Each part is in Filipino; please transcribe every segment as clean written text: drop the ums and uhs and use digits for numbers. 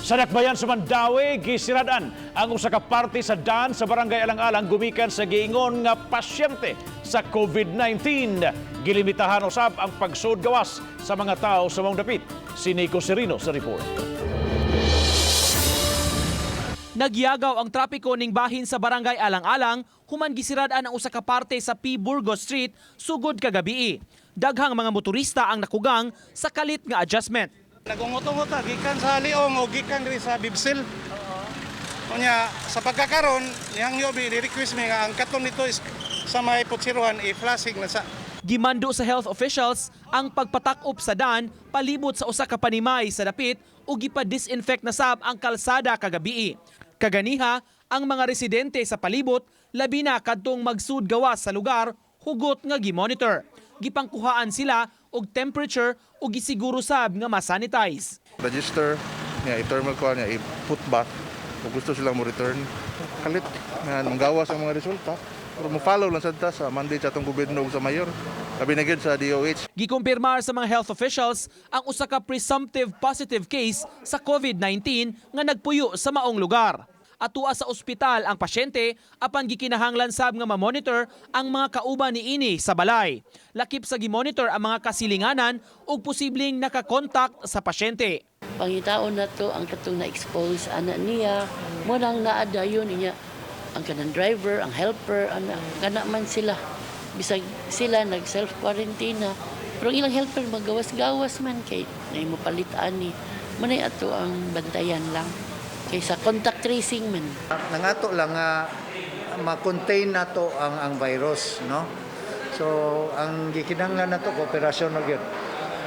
Sa Dakbayan sa Mandawi, gisiradan ang usa ka parte sa dan sa barangay Alang-Alang gumikan sa giingon nga pasyente sa COVID-19. Gilimitahan usab ang pagsud gawas sa mga tao sa maong dapit. Si Nico Serino sa report. Nagyagaw ang trapiko ning bahin sa barangay Alang-Alang human gisiradan ang usa ka parte sa P. Burgos Street sugod kagabi. Daghang mga motorista ang nakugang sa kalit nga adjustment. Nagungot-ungot gikan sa Liong o gikan rin sa Bibsil. Unya sa pagkakaron, niyang yobi request mi nga ang katon nito is sa may putsiruhan i-flashing na sa. Gimando sa health officials ang pagpatak-op sa dan palibot sa usa ka panimay sa dapit ug gipa-disinfect na sab ang kalsada kagabi. Kaganiha, ang mga residente sa palibot labi na kadtong magsud gawas sa lugar hugot nga gimonitor. Gipangkuhaan sila og temperature ug gisiguro sab nga ma-sanitize. Register niya i-thermal ko niya i-put back kung gusto silang mo return. Kalit nga manggawas ang mga resulta. Pero mo follow lang sad ta sa mandate sa atong gobyerno ug sa mayor. Labi na gyud sa DOH. Gikumpirmar sa mga health officials ang usa ka presumptive positive case sa COVID-19 nga nagpuyo sa maong lugar. Atua sa ospital ang pasyente apan gikinahanglan sab nga ma-monitor ang mga kauban niini sa balay. Lakip sa gi-monitor ang mga kasilinganan ug posibleng nakakontak sa pasyente. Pangitaon na to ang katong na-expose anak niya, mo nang naadayon niya ang kanang driver, ang helper, anak, kana man sila. Bisag sila nag-self-quarantine na. Pero ang ilang helper magawas-gawas man kay na mo palitaan ni. Manay ato ang bantayan lang. Kaysa contact tracing man. Nangato lang nga ma-contain nato ang virus, no? So ang gikinahanglan nato kooperasyon na gyud.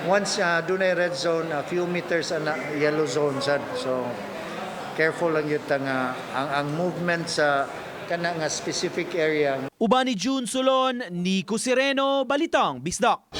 Once dunay red zone, a few meters ana yellow zone sad. So careful lang gyud ta nga ang movement sa kana nga specific area. Uban ni June Sulon, Nico Sereno, Balitang Bisdak.